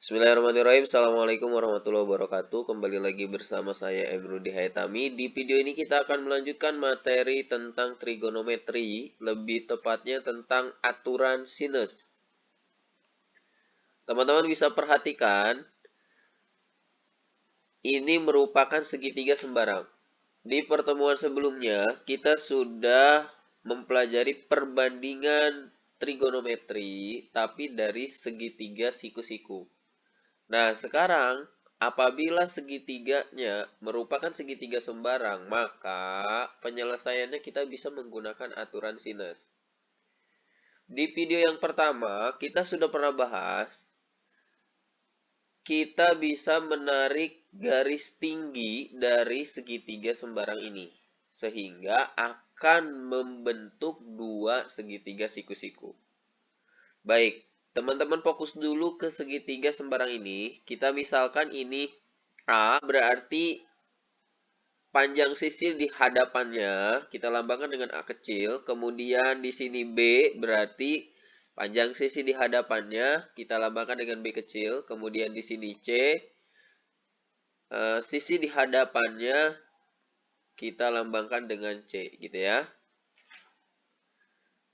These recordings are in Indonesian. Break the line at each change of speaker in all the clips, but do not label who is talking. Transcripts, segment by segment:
Bismillahirrahmanirrahim. Assalamualaikum warahmatullahi wabarakatuh. Kembali lagi bersama saya Emrudi Haitami. Di video ini kita akan melanjutkan materi tentang trigonometri, lebih tepatnya tentang aturan sinus. Teman-teman bisa perhatikan, ini merupakan segitiga sembarang. Di pertemuan sebelumnya, kita sudah mempelajari perbandingan trigonometri, tapi dari segitiga siku-siku. Nah, sekarang apabila segitiganya merupakan segitiga sembarang, maka penyelesaiannya kita bisa menggunakan aturan sinus. Di video yang pertama, kita sudah pernah bahas, kita bisa menarik garis tinggi dari segitiga sembarang ini, sehingga akan membentuk dua segitiga siku-siku. Baik, teman-teman fokus dulu ke segitiga sembarang ini. Kita misalkan ini A, berarti panjang sisi di hadapannya kita lambangkan dengan A kecil. Kemudian di sini B, berarti panjang sisi di hadapannya kita lambangkan dengan B kecil. Kemudian di sini C, sisi di hadapannya kita lambangkan dengan C, gitu ya.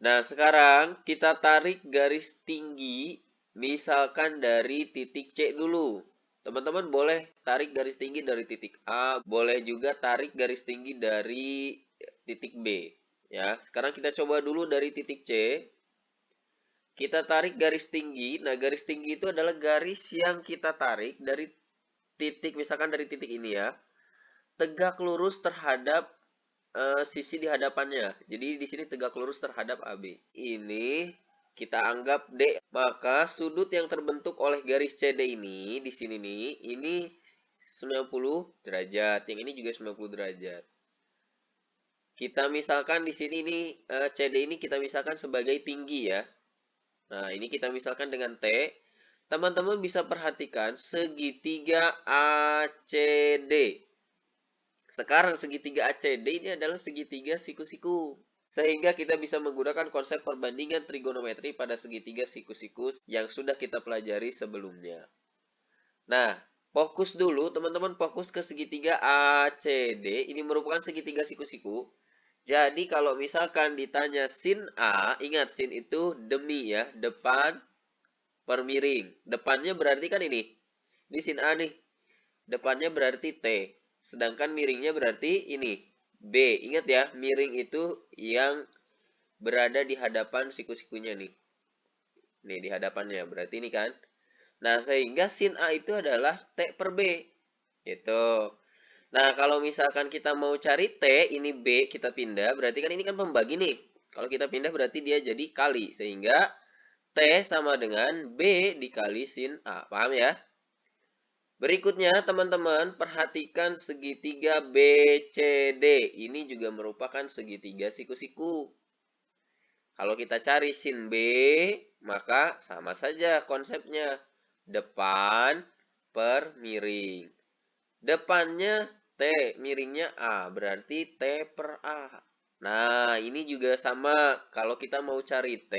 Nah, sekarang kita tarik garis tinggi, misalkan dari titik C dulu. Teman-teman boleh tarik garis tinggi dari titik A, boleh juga tarik garis tinggi dari titik B. Ya, sekarang kita coba dulu dari titik C. Kita tarik garis tinggi. Nah, garis tinggi itu adalah garis yang kita tarik dari titik, misalkan dari titik ini ya, tegak lurus terhadap sisi di hadapannya. Jadi di sini tegak lurus terhadap AB. Ini kita anggap D. Maka sudut yang terbentuk oleh garis CD ini di sini nih, ini 90 derajat. Yang ini juga 90 derajat. Kita misalkan di sini ini CD ini kita misalkan sebagai tinggi ya. Nah, ini kita misalkan dengan T. Teman-teman bisa perhatikan segitiga ACD. Sekarang segitiga ACD ini adalah segitiga siku-siku. Sehingga kita bisa menggunakan konsep perbandingan trigonometri pada segitiga siku-siku yang sudah kita pelajari sebelumnya. Nah, fokus dulu, teman-teman fokus ke segitiga ACD. Ini merupakan segitiga siku-siku. Jadi kalau misalkan ditanya sin A, ingat sin itu demi ya, depan per miring. Depannya berarti kan ini. Ini sin A nih. Depannya berarti T. Sedangkan miringnya berarti ini. B. Ingat ya, miring itu yang berada di hadapan siku-sikunya nih. Nih, di hadapannya. Berarti ini kan. Nah, sehingga sin A itu adalah T per B. Gitu. Nah, kalau misalkan kita mau cari T, ini B, kita pindah. Berarti kan ini kan pembagi nih. Kalau kita pindah berarti dia jadi kali. Sehingga T sama dengan B dikali sin A. Paham ya? Berikutnya, teman-teman, perhatikan segitiga BCD. Ini juga merupakan segitiga siku-siku. Kalau kita cari sin B, maka sama saja konsepnya. Depan per miring. Depannya T, miringnya A. Berarti T per A. Nah, ini juga sama. Kalau kita mau cari T,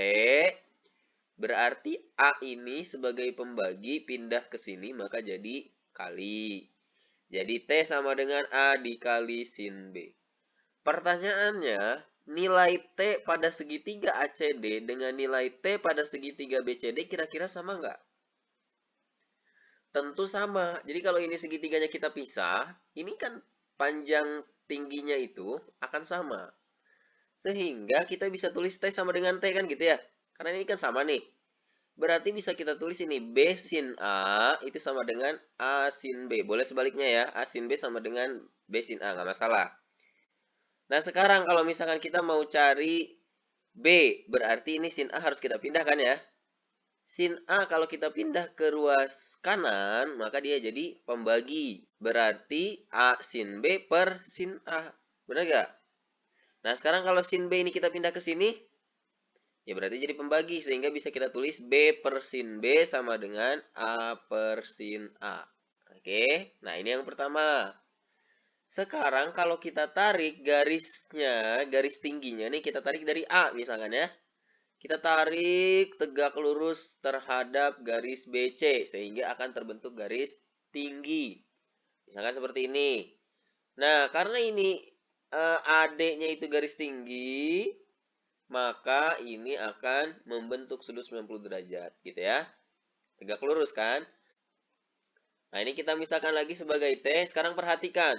berarti A ini sebagai pembagi pindah ke sini, maka jadi kali. Jadi T sama dengan A dikali sin B. Pertanyaannya, nilai T pada segitiga ACD dengan nilai T pada segitiga BCD kira-kira sama nggak? Tentu sama. Jadi kalau ini segitiganya kita pisah, ini kan panjang tingginya itu akan sama. Sehingga kita bisa tulis T sama dengan T kan gitu ya. Karena ini kan sama nih. Berarti bisa kita tulis ini B sin A itu sama dengan A sin B. Boleh sebaliknya ya. A sin B sama dengan B sin A. Nggak masalah. Nah sekarang kalau misalkan kita mau cari B. Berarti ini sin A harus kita pindahkan ya. Sin A kalau kita pindah ke ruas kanan. Maka dia jadi pembagi. Berarti A sin B per sin A. Benar nggak? Nah sekarang kalau sin B ini kita pindah ke sini. Ya berarti jadi pembagi sehingga bisa kita tulis B per sin B sama dengan A per sin A. Oke, nah ini yang pertama. Sekarang kalau kita tarik garisnya, garis tingginya nih kita tarik dari A misalkan ya. Kita tarik tegak lurus terhadap garis BC sehingga akan terbentuk garis tinggi. Misalkan seperti ini. Nah, karena ini AD-nya itu garis tinggi, maka ini akan membentuk sudut 90 derajat, gitu ya. Tegak lurus kan? Nah, ini kita misalkan lagi sebagai T. Sekarang perhatikan.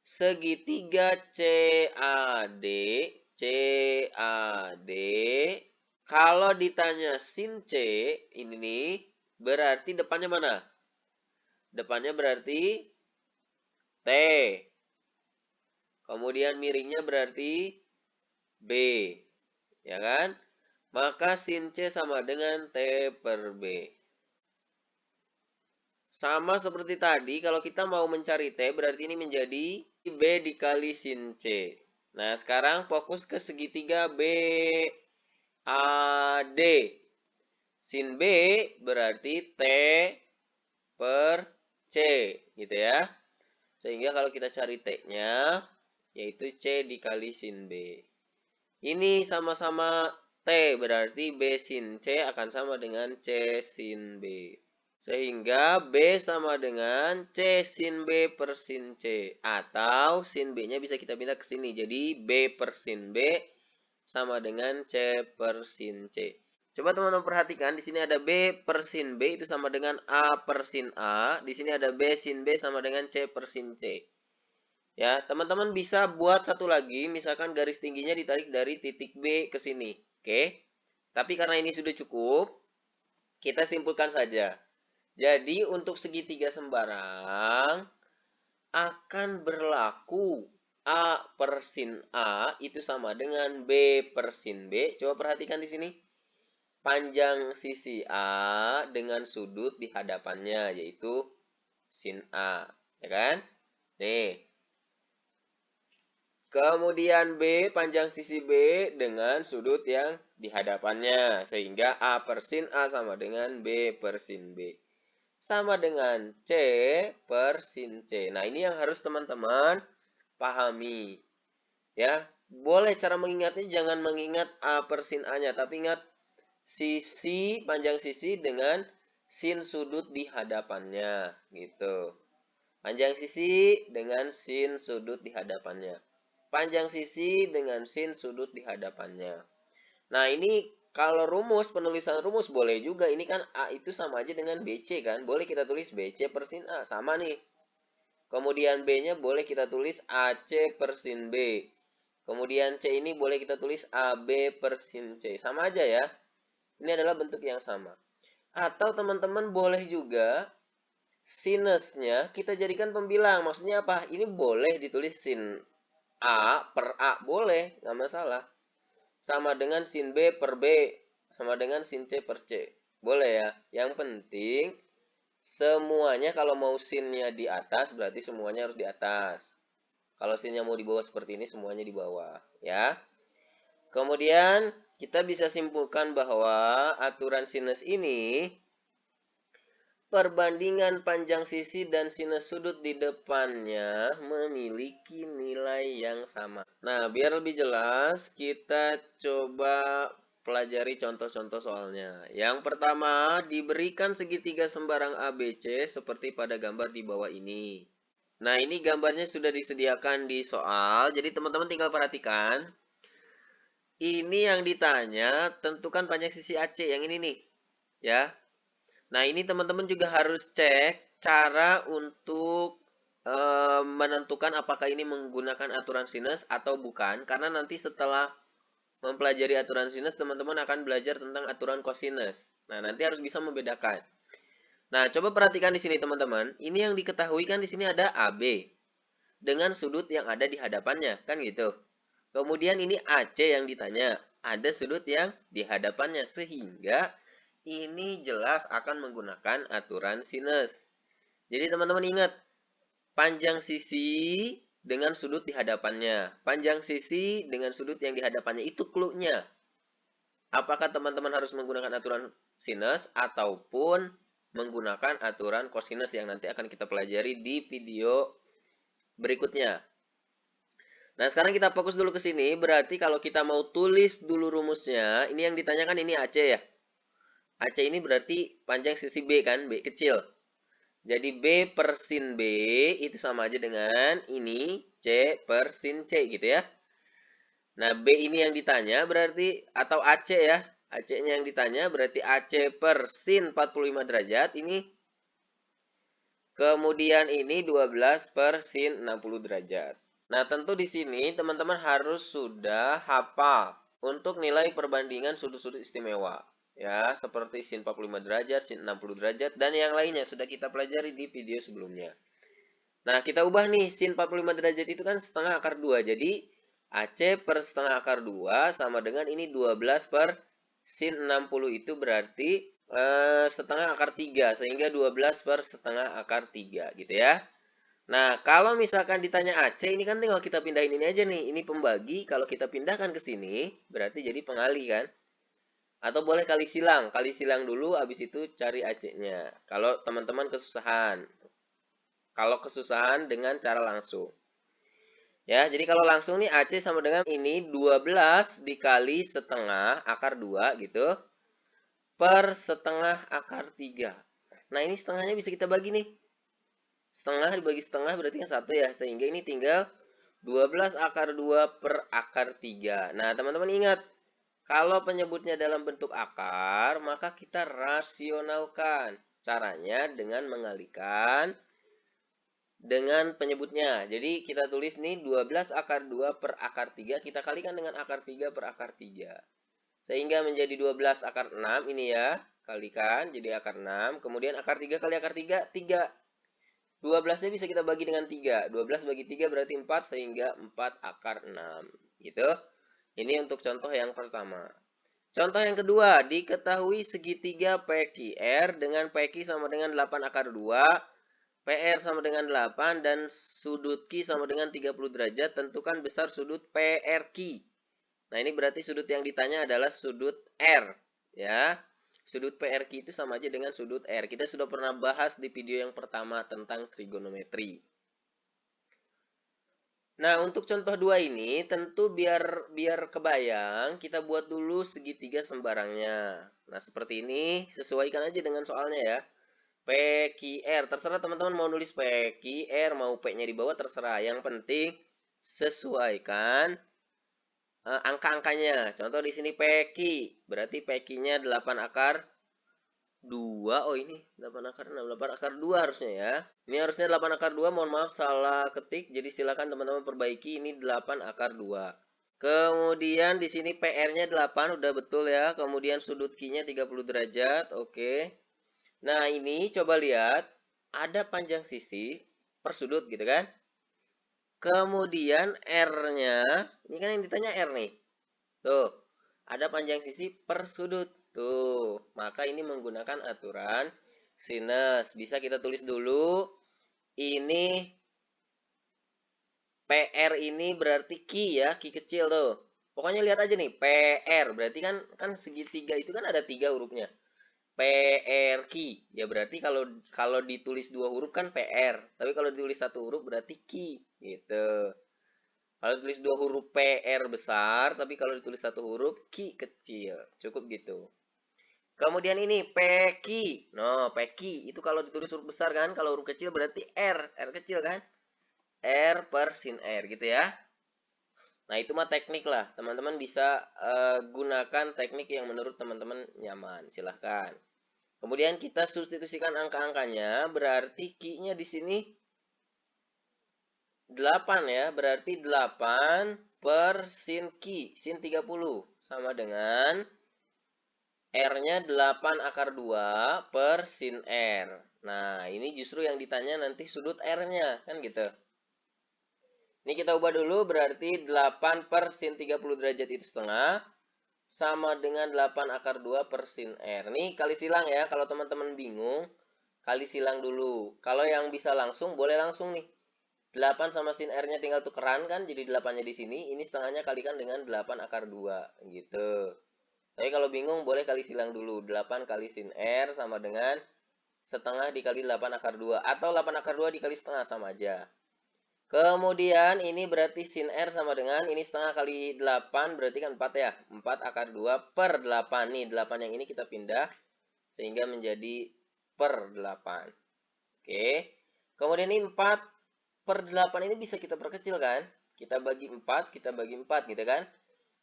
Segitiga CAD, CAD, kalau ditanya sin C, ini nih, berarti depannya mana? Depannya berarti T. Kemudian miringnya berarti B. Ya kan? Maka sin C sama dengan T per B. Sama seperti tadi, kalau kita mau mencari T, berarti ini menjadi B dikali sin C. Nah, sekarang fokus ke segitiga BAD. Sin B berarti T per C, gitu ya. Sehingga kalau kita cari T-nya, yaitu C dikali sin B. Ini sama-sama T, berarti B sin C akan sama dengan C sin B. Sehingga B sama dengan C sin B per sin C. Atau sin B-nya bisa kita pindah ke sini. Jadi B per sin B sama dengan C per sin C. Coba teman-teman perhatikan, di sini ada B per sin B itu sama dengan A per sin A. Di sini ada B sin B sama dengan C per sin C. Ya, teman-teman bisa buat satu lagi, misalkan garis tingginya ditarik dari titik B ke sini. Oke. Tapi karena ini sudah cukup, kita simpulkan saja. Jadi untuk segitiga sembarang akan berlaku A per sin A itu sama dengan B per sin B. Coba perhatikan di sini. Panjang sisi A dengan sudut di hadapannya, yaitu sin A. Ya kan? Nih. Kemudian B, panjang sisi B dengan sudut yang di hadapannya. Sehingga A per sin A sama dengan B per sin B. Sama dengan C per sin C. Nah, ini yang harus teman-teman pahami. Ya, boleh cara mengingatnya jangan mengingat A per sin A-nya, tapi ingat sisi, panjang sisi dengan sin sudut di hadapannya, gitu. Panjang sisi dengan sin sudut di hadapannya. Panjang sisi dengan sin sudut di hadapannya. Nah, ini kalau rumus, penulisan rumus boleh juga. Ini kan A itu sama aja dengan BC kan. Boleh kita tulis BC per sin A. Sama nih. Kemudian B-nya boleh kita tulis AC per sin B. Kemudian C ini boleh kita tulis AB per sin C. Sama aja ya. Ini adalah bentuk yang sama. Atau teman-teman boleh juga sinusnya kita jadikan pembilang. Maksudnya apa? Ini boleh ditulis sin A per A. Boleh, nggak masalah. Sama dengan sin B per B. Sama dengan sin C per C. Boleh ya. Yang penting semuanya kalau mau sinnya di atas berarti semuanya harus di atas. Kalau sinnya mau di bawah seperti ini semuanya di bawah. Ya. Kemudian kita bisa simpulkan bahwa aturan sinus ini perbandingan panjang sisi dan sinus sudut di depannya memiliki nilai yang sama. Nah, biar lebih jelas, kita coba pelajari contoh-contoh soalnya. Yang pertama, diberikan segitiga sembarang ABC seperti pada gambar di bawah ini. Nah, ini gambarnya sudah disediakan di soal, jadi teman-teman tinggal perhatikan. Ini yang ditanya, tentukan panjang sisi AC yang ini nih. Ya, nah, ini teman-teman juga harus cek cara untuk menentukan apakah ini menggunakan aturan sinus atau bukan. Karena nanti setelah mempelajari aturan sinus, teman-teman akan belajar tentang aturan kosinus. Nah, nanti harus bisa membedakan. Nah, coba perhatikan di sini teman-teman. Ini yang diketahui kan di sini ada AB dengan sudut yang ada di hadapannya, kan gitu. Kemudian ini AC yang ditanya, ada sudut yang di hadapannya sehingga ini jelas akan menggunakan aturan sinus. Jadi teman-teman ingat, panjang sisi dengan sudut di hadapannya. Panjang sisi dengan sudut yang di hadapannya itu clue-nya. Apakah teman-teman harus menggunakan aturan sinus ataupun menggunakan aturan kosinus yang nanti akan kita pelajari di video berikutnya. Nah, sekarang kita fokus dulu ke sini. Berarti kalau kita mau tulis dulu rumusnya, ini yang ditanyakan ini AC ya. AC ini berarti panjang sisi B kan, B kecil. Jadi B per sin B itu sama aja dengan ini C per sin C gitu ya. Nah, B ini yang ditanya berarti, atau AC ya. AC-nya yang ditanya berarti AC per sin 45 derajat ini. Kemudian ini 12 per sin 60 derajat. Nah, tentu di sini teman-teman harus sudah hafal untuk nilai perbandingan sudut-sudut istimewa. Ya, seperti sin 45 derajat, sin 60 derajat, dan yang lainnya sudah kita pelajari di video sebelumnya. Nah, kita ubah nih, sin 45 derajat itu kan setengah akar 2. Jadi, AC per setengah akar 2 sama dengan ini 12 per sin 60 itu berarti setengah akar 3. Sehingga 12 per setengah akar 3 gitu ya. Nah, kalau misalkan ditanya AC, ini kan tinggal kita pindahin ini aja nih. Ini pembagi, kalau kita pindahkan ke sini, berarti jadi pengali kan. Atau boleh kali silang. Kali silang dulu, habis itu cari AC-nya. Kalau teman-teman kesusahan. Kalau kesusahan dengan cara langsung. Ya, jadi kalau langsung nih AC sama dengan ini 12 dikali setengah akar 2 gitu. Per setengah akar 3. Nah, ini setengahnya bisa kita bagi nih. Setengah dibagi setengah berarti kan 1 ya. Sehingga ini tinggal 12 akar 2 per akar 3. Nah, teman-teman ingat. Kalau penyebutnya dalam bentuk akar, maka kita rasionalkan. Caranya dengan mengalihkan dengan penyebutnya. Jadi kita tulis nih 12 akar 2 per akar 3. Kita kalikan dengan akar 3 per akar 3. Sehingga menjadi 12 akar 6 ini ya. Kalikan jadi akar 6. Kemudian akar 3 kali akar 3, 3. 12-nya bisa kita bagi dengan 3. 12 bagi 3 berarti 4, sehingga 4 akar 6. Gitu. Ini untuk contoh yang pertama. Contoh yang kedua, diketahui segitiga PQR dengan PQ sama dengan 8 akar 2, PR sama dengan 8, dan sudut Q sama dengan 30 derajat. Tentukan besar sudut PRQ. Nah, ini berarti sudut yang ditanya adalah sudut R. Ya, sudut PRQ itu sama aja dengan sudut R. Kita sudah pernah bahas di video yang pertama tentang trigonometri. Nah, untuk contoh 2 ini tentu biar kebayang, kita buat dulu segitiga sembarangnya. Nah, seperti ini, sesuaikan aja dengan soalnya ya. PQR, terserah teman-teman mau nulis PQR, mau P-nya di bawah terserah. Yang penting sesuaikan angka-angkanya. Contoh di sini PQ, berarti PQ-nya 8 akar 2. Oh, ini 8 akar 6, 8 akar 2 harusnya ya. Ini harusnya 8 akar 2, mohon maaf salah ketik. Jadi silakan teman-teman perbaiki, ini 8 akar 2. Kemudian di sini PR-nya 8, udah betul ya. Kemudian sudut Q-nya 30 derajat, oke. Nah, ini coba lihat, ada panjang sisi per sudut gitu kan. Kemudian R-nya, ini kan yang ditanya R nih. Tuh, ada panjang sisi per sudut. Tuh, maka ini menggunakan aturan sinus. Bisa kita tulis dulu, ini PR ini berarti Q ya, Q kecil tuh. Pokoknya lihat aja nih, PR berarti kan segitiga itu kan ada 3 hurufnya. PRQ. Ya berarti kalau ditulis 2 huruf kan PR, tapi kalau ditulis 1 huruf berarti Q gitu. Kalau ditulis 2 huruf PR besar, tapi kalau ditulis 1 huruf Q kecil. Cukup gitu. Kemudian ini PQ. No, PQ itu kalau ditulis huruf besar kan, kalau huruf kecil berarti R kecil kan? R per sin R gitu ya. Nah, itu mah teknik lah. Teman-teman bisa gunakan teknik yang menurut teman-teman nyaman. Silahkan. Kemudian kita substitusikan angka-angkanya, berarti Q-nya di sini 8 ya, berarti 8 per sin Q, sin 30, sama dengan R-nya 8 akar 2 per sin R. Nah, ini justru yang ditanya nanti sudut R-nya, kan gitu. Ini kita ubah dulu, berarti 8 per sin 30 derajat itu setengah, sama dengan 8 akar 2 per sin R. Nih kali silang ya, kalau teman-teman bingung, kali silang dulu. Kalau yang bisa langsung, boleh langsung nih. 8 sama sin R-nya tinggal tukeran kan, jadi 8-nya di sini, ini setengahnya kalikan dengan 8 akar 2, gitu. Tapi kalau bingung, boleh kali silang dulu. 8 kali sin R sama dengan setengah dikali 8 akar 2. Atau 8 akar 2 dikali setengah, sama aja. Kemudian ini berarti sin R sama dengan ini setengah kali 8 berarti kan 4 ya. 4 akar 2 per 8. Nih 8 yang ini kita pindah sehingga menjadi per 8. Oke. Kemudian ini 4 per 8 ini bisa kita perkecil kan. Kita bagi 4, kita bagi 4 gitu kan.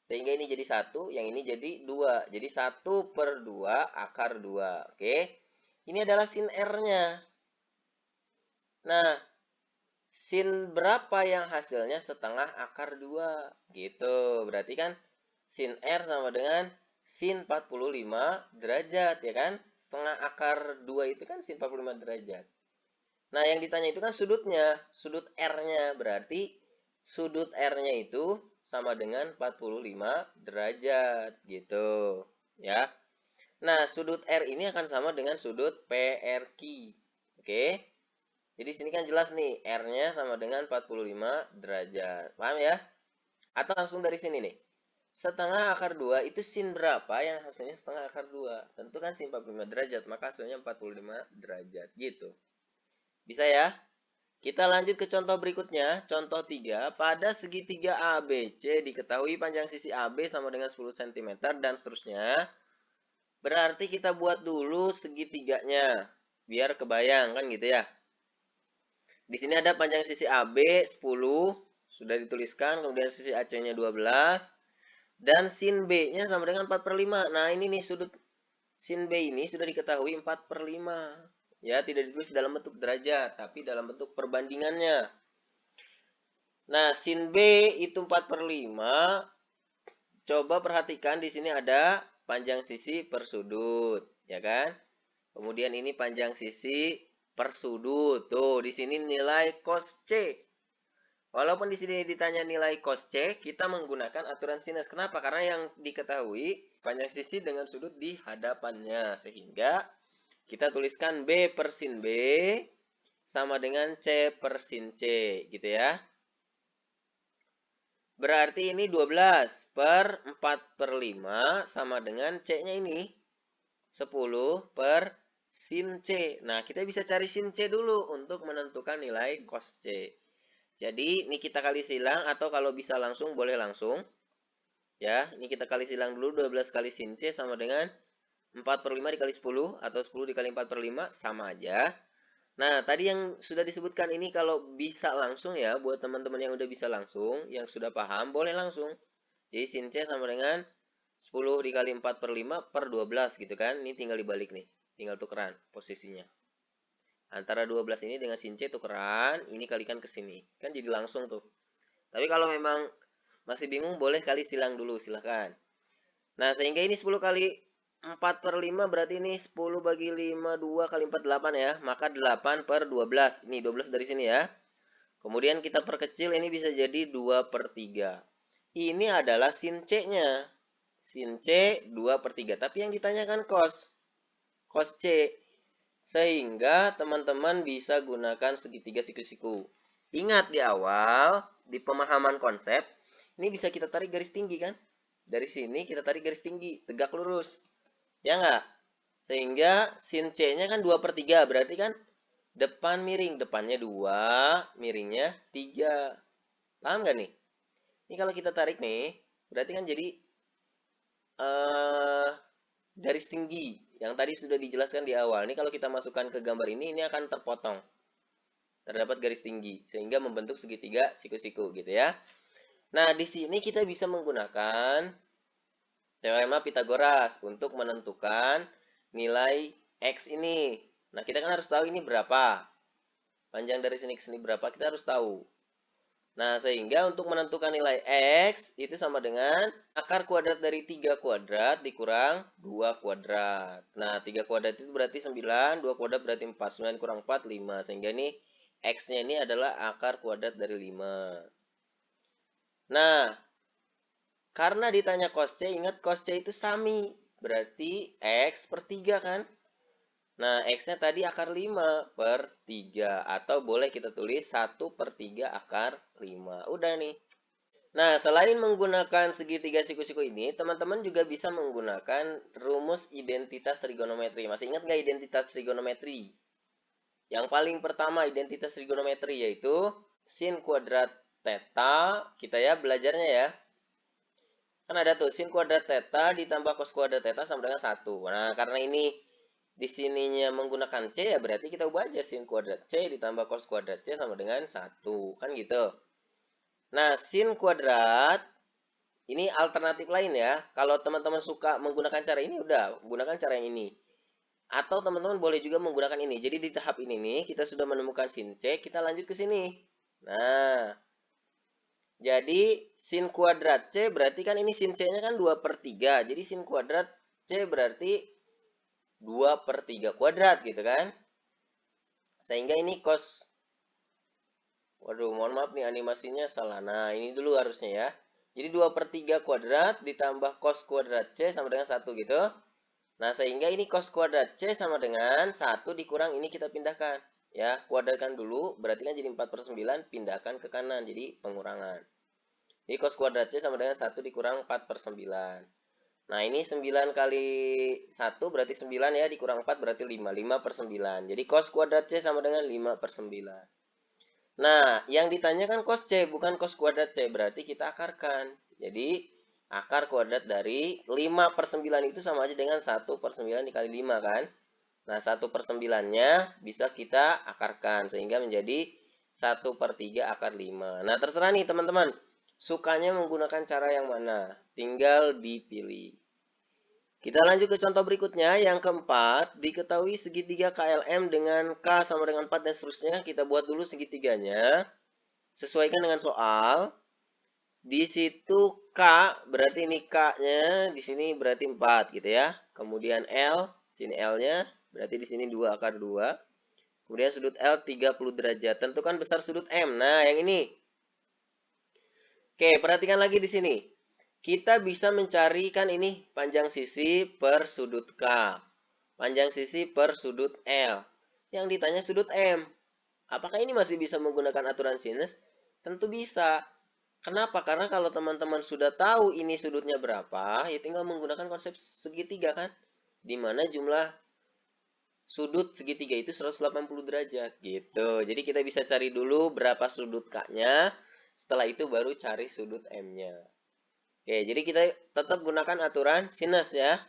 Sehingga ini jadi 1, yang ini jadi 2. Jadi 1 per 2 akar 2. Oke. Ini adalah sin R-nya. Nah, sin berapa yang hasilnya setengah akar 2? Gitu. Berarti kan sin R sama dengan sin 45 derajat, ya kan? Setengah akar 2 itu kan sin 45 derajat. Nah, yang ditanya itu kan sudutnya, sudut R-nya. Berarti sudut R-nya itu sama dengan 45 derajat, gitu. Ya. Nah, sudut R ini akan sama dengan sudut PRQ. Oke. Jadi sini kan jelas nih, R-nya sama dengan 45 derajat. Paham ya? Atau langsung dari sini nih. Setengah akar 2 itu sin berapa yang hasilnya setengah akar 2? Tentu kan sin 45 derajat, maka hasilnya 45 derajat. Gitu. Bisa ya? Kita lanjut ke contoh berikutnya. Contoh 3. Pada segitiga ABC diketahui panjang sisi AB sama dengan 10 cm dan seterusnya. Berarti kita buat dulu segitiganya. Biar kebayang kan gitu ya. Di sini ada panjang sisi AB 10, sudah dituliskan, kemudian sisi AC-nya 12, dan sin B-nya sama dengan 4 per 5. Nah, ini nih sudut sin B ini sudah diketahui 4 per 5. Ya, tidak ditulis dalam bentuk derajat, tapi dalam bentuk perbandingannya. Nah, sin B itu 4 per 5. Coba perhatikan di sini ada panjang sisi per sudut, ya kan? Kemudian ini panjang sisi per sudut. Tuh, di sini nilai cos C. Walaupun di sini ditanya nilai cos C, kita menggunakan aturan sinus. Kenapa? Karena yang diketahui panjang sisi dengan sudut di hadapannya. Sehingga kita tuliskan B per sin B sama dengan C per sin C. Gitu ya. Berarti ini 12 per 4 per 5 sama dengan C-nya ini. 10 per sin C. Nah, kita bisa cari sin C dulu untuk menentukan nilai cos C. Jadi, ini kita kali silang atau kalau bisa langsung, boleh langsung. Ya, ini kita kali silang dulu, 12 kali sin C sama dengan 4 per 5 dikali 10, atau 10 dikali 4 per 5, sama aja. Nah, tadi yang sudah disebutkan ini kalau bisa langsung ya, buat teman-teman yang udah bisa langsung, yang sudah paham, boleh langsung. Jadi, sin C sama dengan 10 dikali 4 per 5 per 12 gitu kan. Ini tinggal dibalik nih. Tinggal tukeran posisinya. Antara 12 ini dengan sin C tukeran. Ini kalikan ke sini. Kan jadi langsung tuh. Tapi kalau memang masih bingung boleh kali silang dulu. Silahkan. Nah sehingga ini 10 kali 4 per 5 berarti ini 10 bagi 5 2 kali 4 8 ya. Maka 8 per 12. Ini 12 dari sini ya. Kemudian kita perkecil ini bisa jadi 2 per 3. Ini adalah sin C-nya. Sin C 2 per 3. Tapi yang ditanyakan cos C. Sehingga teman-teman bisa gunakan segitiga siku-siku. Ingat di awal, di pemahaman konsep, ini bisa kita tarik garis tinggi kan? Dari sini kita tarik garis tinggi, tegak lurus. Ya nggak? Sehingga sin C-nya kan 2 per 3. Berarti kan depan miring. Depannya 2, miringnya 3. Paham nggak nih? Ini kalau kita tarik nih, berarti kan jadi garis tinggi yang tadi sudah dijelaskan di awal. Ini kalau kita masukkan ke gambar ini akan terpotong. Terdapat garis tinggi sehingga membentuk segitiga siku-siku gitu ya. Nah, di sini kita bisa menggunakan teorema Pitagoras untuk menentukan nilai X ini. Nah, kita kan harus tahu ini berapa. Panjang dari sini ke sini berapa, kita harus tahu. Nah, sehingga untuk menentukan nilai X itu sama dengan akar kuadrat dari 3 kuadrat dikurang 2 kuadrat. Nah, 3 kuadrat itu berarti 9, 2 kuadrat berarti 4. 9 kurang 4, 5. Sehingga ini X-nya ini adalah akar kuadrat dari 5. Nah, karena ditanya cos C, ingat cos C itu sami. Berarti X per 3 kan? Nah, X-nya tadi akar 5 per 3. Atau boleh kita tulis 1 per 3 akar 5. Udah nih. Nah, selain menggunakan segitiga siku-siku ini, teman-teman juga bisa menggunakan rumus identitas trigonometri. Masih ingat nggak identitas trigonometri? Yang paling pertama identitas trigonometri yaitu sin kuadrat theta, kita ya belajarnya ya. Kan ada tuh sin kuadrat theta ditambah cos kuadrat theta sama dengan 1. Nah, karena ini di sininya menggunakan C ya berarti kita ubah aja sin kuadrat C ditambah cos kuadrat C sama dengan 1. Kan gitu. Nah, sin kuadrat ini alternatif lain ya. Kalau teman-teman suka menggunakan cara ini udah, gunakan cara yang ini. Atau teman-teman boleh juga menggunakan ini. Jadi di tahap ini nih, kita sudah menemukan sin C, kita lanjut ke sini. Nah, jadi sin kuadrat C berarti kan ini sin C-nya kan 2/3. Jadi sin kuadrat C berarti 2/3 kuadrat gitu kan. Sehingga ini cos, waduh mohon maaf nih animasinya salah. Nah ini dulu harusnya ya. Jadi 2/3 kuadrat ditambah cos kuadrat C sama dengan 1 gitu. Nah, sehingga ini cos kuadrat C sama dengan 1 dikurang ini kita pindahkan. Ya, kuadratkan dulu, berarti kan jadi 4/9, pindahkan ke kanan, jadi pengurangan. Jadi cos kuadrat C sama dengan 1 dikurang 4/9. Nah, ini 9 kali 1 berarti 9 ya, dikurang 4 berarti 5. 5/9. Jadi cos kuadrat C sama dengan 5/9. Nah, yang ditanyakan cos C, bukan cos kuadrat C, berarti kita akarkan. Jadi, akar kuadrat dari 5/9 itu sama aja dengan 1/9 dikali 5 kan. Nah 1/9-nya bisa kita akarkan sehingga menjadi 1/3 akar 5. Nah terserah nih teman-teman, sukanya menggunakan cara yang mana, tinggal dipilih. Kita lanjut ke contoh berikutnya, yang keempat, diketahui segitiga KLM dengan K sama dengan 4 dan seterusnya. Kita buat dulu segitiganya, sesuaikan dengan soal. Di situ K, berarti ini K-nya, di sini berarti 4 gitu ya. Kemudian L, sini L-nya, berarti di sini 2 akar 2. Kemudian sudut L 30 derajat. Tentukan besar sudut M. Nah, yang ini. Oke, perhatikan lagi di sini. Kita bisa mencarikan ini panjang sisi per sudut K. Panjang sisi per sudut L. Yang ditanya sudut M. Apakah ini masih bisa menggunakan aturan sinus? Tentu bisa. Kenapa? Karena kalau teman-teman sudah tahu ini sudutnya berapa, ya tinggal menggunakan konsep segitiga kan. Dimana jumlah sudut segitiga itu 180 derajat gitu. Jadi kita bisa cari dulu berapa sudut K-nya, setelah itu baru cari sudut M-nya. Oke, jadi kita tetap gunakan aturan sinus ya.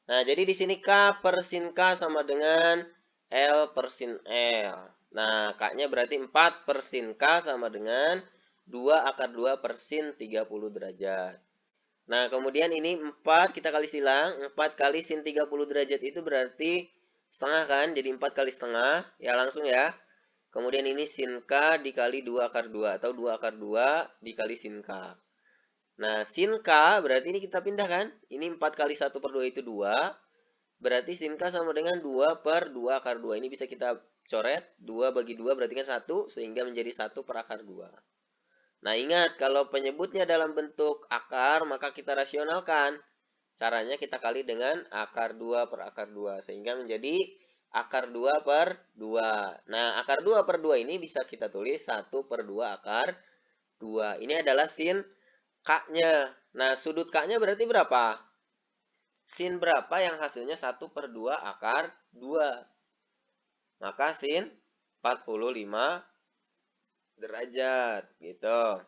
Nah, jadi di sini K per sin K sama dengan L per sin L. Nah, K-nya berarti 4 per sin K sama dengan 2 akar 2 per sin 30 derajat. Nah, kemudian ini 4 kita kali silang. 4 kali sin 30 derajat itu berarti setengah kan? Jadi 4 kali setengah. Ya, langsung ya. Kemudian ini sin K dikali 2 akar 2. Atau 2 akar 2 dikali sin K. Nah, sin K berarti ini kita pindah kan? Ini 4 kali 1 per 2 itu 2. Berarti sin K sama dengan 2 per 2 akar 2. Ini bisa kita coret. 2 bagi 2 berarti kan 1. Sehingga menjadi 1 per akar 2. Nah, ingat kalau penyebutnya dalam bentuk akar, maka kita rasionalkan. Caranya kita kali dengan akar 2 per akar 2. Sehingga menjadi akar 2 per 2. Nah, akar 2 per 2 ini bisa kita tulis 1 per 2 akar 2. Ini adalah sin K-nya. Nah, sudut K-nya berarti berapa? Sin berapa yang hasilnya 1 per 2 akar 2. Maka sin 45 derajat gitu.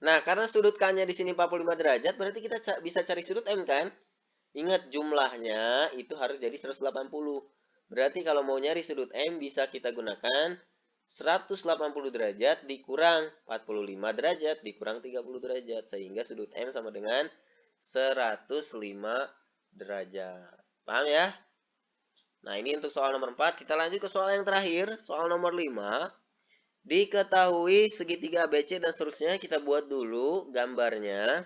Nah, karena sudut K-nya di sini 45 derajat, berarti kita bisa cari sudut M kan? Ingat jumlahnya itu harus jadi 180. Berarti kalau mau nyari sudut M bisa kita gunakan 180 derajat dikurang 45 derajat dikurang 30 derajat. Sehingga sudut M sama dengan 105 derajat. Paham ya? Nah, ini untuk soal nomor 4. Kita lanjut ke soal yang terakhir. Soal nomor 5. Diketahui segitiga ABC dan seterusnya, kita buat dulu gambarnya.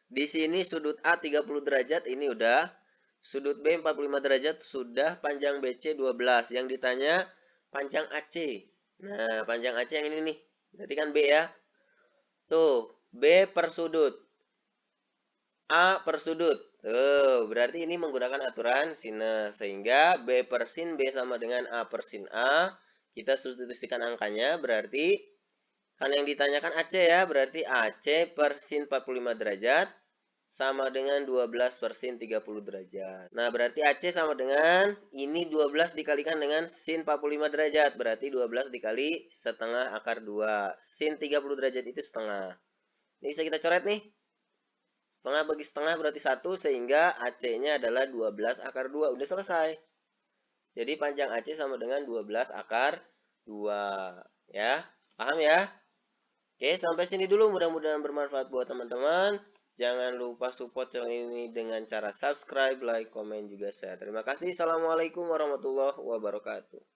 Di sini sudut A 30 derajat, ini udah. Sudut B 45 derajat, sudah. Panjang BC 12. Yang ditanya panjang AC. Nah, panjang AC yang ini nih. Berarti kan B ya. Tuh, B per sudut. A per sudut. Tuh, berarti ini menggunakan aturan sinus. Sehingga B per sin B sama dengan A per sin A. Kita substitusikan angkanya, berarti kan yang ditanyakan AC ya, berarti AC per sin 45 derajat sama dengan 12 per sin 30 derajat. Nah, berarti AC sama dengan ini 12 dikalikan dengan sin 45 derajat. Berarti 12 dikali setengah akar 2. Sin 30 derajat itu setengah. Ini bisa kita coret nih. Setengah bagi setengah berarti 1, sehingga AC-nya adalah 12 akar 2. Udah selesai. Jadi panjang AC sama dengan 12 akar 2. Ya, paham ya? Oke, sampai sini dulu. Mudah-mudahan bermanfaat buat teman-teman. Jangan lupa support channel ini dengan cara subscribe, like, komen, juga share. Terima kasih. Assalamualaikum warahmatullahi wabarakatuh.